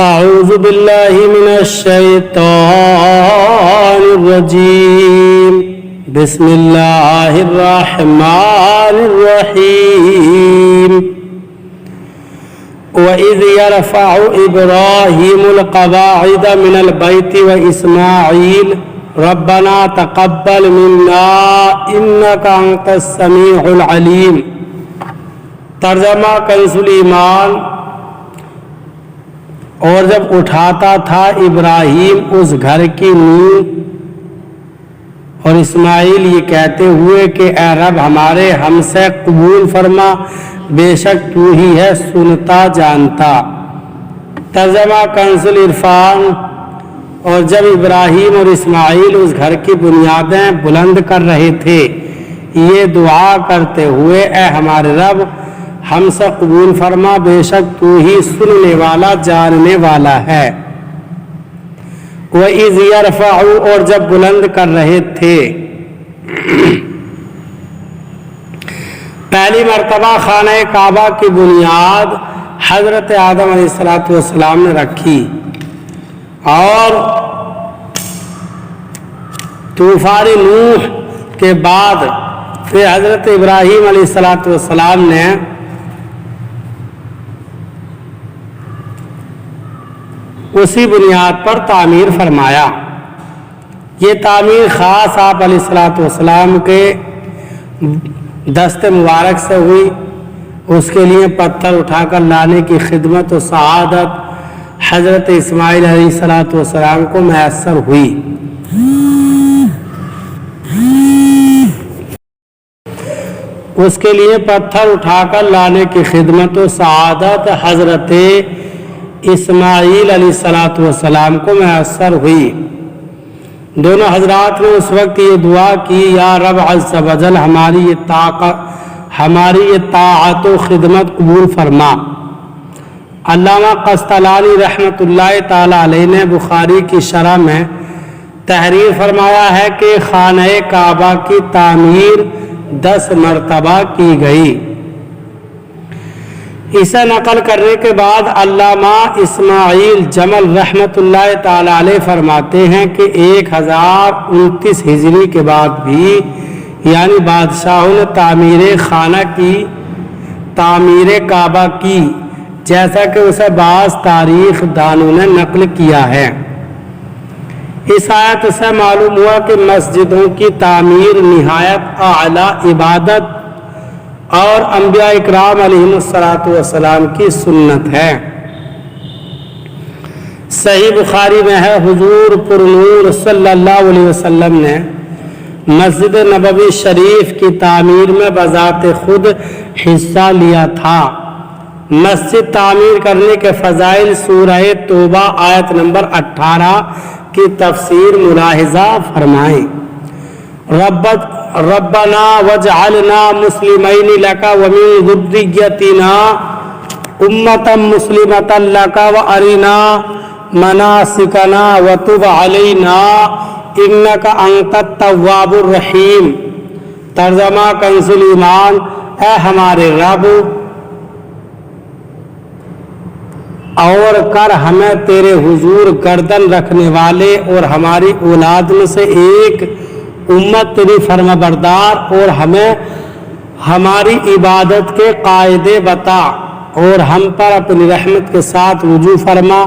أعوذ بالله من الشيطان الرجيم بسم الله الرحمن الرحيم وإذ يرفع إبراهيم القواعد من البيت وإسماعيل ربنا تقبل منا إنك أنت السميع العليم۔ ترجمہ کنز الایمان۔ اور جب اٹھاتا تھا ابراہیم اس گھر کی نیند اور اسماعیل یہ کہتے ہوئے کہ اے رب ہمارے ہم سے قبول فرما، بے شک تو ہی ہے سنتا جانتا۔ ترجمہ کنز العرفان۔ اور جب ابراہیم اور اسماعیل اس گھر کی بنیادیں بلند کر رہے تھے یہ دعا کرتے ہوئے اے ہمارے رب ہم سے قبول فرما، بے شک تو ہی سننے والا جاننے والا ہے۔ وَإِذْ يَرْفَعُ اور جب بلند کر رہے تھے پہلی مرتبہ خانہ کعبہ کی بنیاد حضرت آدم علیہ السلام نے رکھی اور طوفان نوح کے بعد پھر حضرت ابراہیم علیہ السلام نے اسی بنیاد پر تعمیر فرمایا۔ یہ تعمیر خاص آپ علیہ السلام کے دست مبارک سے ہوئی، اس کے لیے پتھر اٹھا کر لانے کی خدمت و سعادت حضرت اسماعیل علیہ السلام کو میسر ہوئی۔ اس کے لیے پتھر اٹھا کر لانے کی خدمت و سعادت حضرت اسماعیل علیہ السلام کو میسر ہوئی۔ دونوں حضرات نے اس وقت یہ دعا کی، یا رب عز و جل ہماری یہ طاعت و خدمت قبول فرما۔ علامہ قسطلانی رحمۃ اللہ تعالی علیہ نے بخاری کی شرح میں تحریر فرمایا ہے کہ خانہ کعبہ کی تعمیر 10 مرتبہ کی گئی۔ اسے نقل کرنے کے بعد علامہ اسماعیل جمل رحمۃ اللہ تعالی علیہ فرماتے ہیں کہ 1029 ہجری کے بعد بھی یعنی بادشاہوں نے تعمیر کعبہ کی، جیسا کہ اسے بعض تاریخ دانوں نے نقل کیا ہے۔ اس آیت سے معلوم ہوا کہ مسجدوں کی تعمیر نہایت اعلیٰ عبادت اور انبیاء اکرام علیہم السلام کی سنت ہے۔ صحیح بخاری میں ہے حضور پر نور صلی اللہ علیہ وسلم نے مسجد نبوی شریف کی تعمیر میں بذات خود حصہ لیا تھا۔ مسجد تعمیر کرنے کے فضائل سورہ توبہ آیت نمبر 18 کی تفسیر ملاحظہ فرمائیں۔ ربنا واجعلنا مسلمین لک ومن ذریتنا امۃ مسلمۃ لک وارنا مناسکنا وتب علینا انک انت التواب الرحیم۔ ترجمہ کنز الایمان۔ اے ہمارے رب اور کر ہمیں تیرے حضور گردن رکھنے والے اور ہماری اولاد میں سے ایک امت تیری فرما بردار، اور ہمیں ہماری عبادت کے قاعدے بتا اور ہم پر اپنی رحمت کے ساتھ رجوع فرما،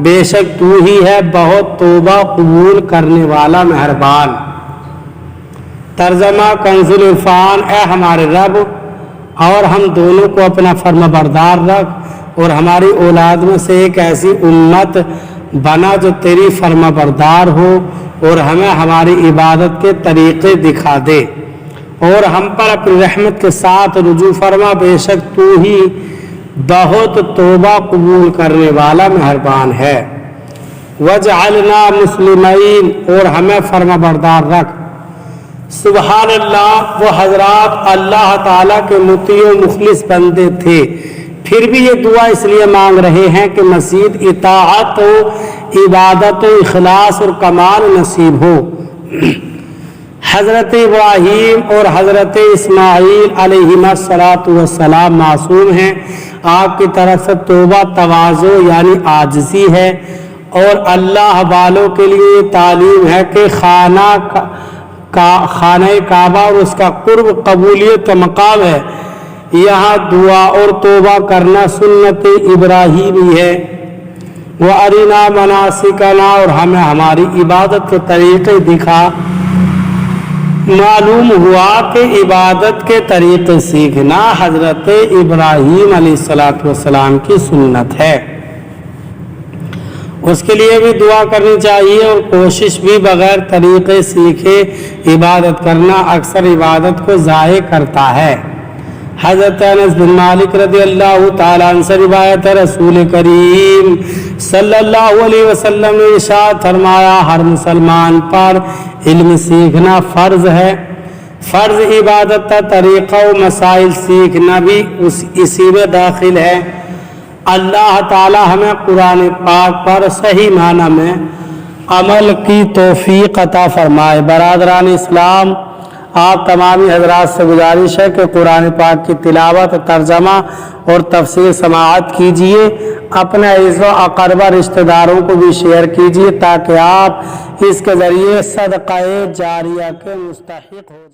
بے شک تو ہی ہے بہت توبہ قبول کرنے والا مہربان۔ ترجمہ کنز العرفان۔ اے ہمارے رب اور ہم دونوں کو اپنا فرما بردار رکھ اور ہماری اولاد میں سے ایک ایسی امت بنا جو تیری فرما بردار ہو اور ہمیں ہماری عبادت کے طریقے دکھا دے اور ہم پر اپنی رحمت کے ساتھ رجوع فرما، بے شک تو ہی بہت توبہ قبول کرنے والا مہربان ہے۔ وجعلنا مسلمین اور ہمیں فرما بردار رکھ۔ سبحان اللہ، وہ حضرات اللہ تعالیٰ کے مطیع و مخلص بندے تھے، پھر بھی یہ دعا اس لیے مانگ رہے ہیں کہ مزید اطاعت و عبادت و اخلاص اور کمال نصیب ہو۔ حضرت ابراہیم اور حضرت اسماعیل علیہما-السلام معصوم ہیں. آپ کی طرف سے توبہ تواضع یعنی عاجزی ہے، اور اللہ والوں کے لیے تعلیم ہے کہ خانہ کعبہ اور اس کا قرب قبولیت کا مقام ہے. یہاں دعا اور توبہ کرنا سنت ابراہیمی ہے. وَأَرِنَا مَنَاسِكَنَا، اور ہمیں ہماری عبادت کے طریقے دکھا. معلوم ہوا کہ عبادت کے طریقے سیکھنا حضرت ابراہیم علیہ السلام کی سنت ہے. اس کے لیے بھی دعا کرنی چاہیے، اور کوشش بھی بغیر طریقے سیکھے عبادت کرنا اکثر عبادت کو ضائع کرتا ہے. حضرت انس بن مالک رضی اللہ تعالیٰ عنہ سے روایت ہے، رسول کریم صلی اللہ علیہ وسلم نے ارشاد فرمایا، ہر مسلمان پر علم سیکھنا فرض ہے. فرض عبادت کا طریقہ و مسائل سیکھنا بھی اسی میں داخل ہے. اللہ تعالی ہمیں قرآن پاک پر صحیح معنی میں عمل کی توفیق عطا فرمائے. برادران اسلام، آپ تمامی حضرات سے گزارش ہے کہ قرآن پاک کی تلاوت، ترجمہ اور تفسیر سماعت کیجیے. اپنے عزیز و اقربا رشتہ داروں کو بھی شیئر کیجیے تاکہ آپ اس کے ذریعے صدقہ جاریہ کے مستحق ہو جائیں.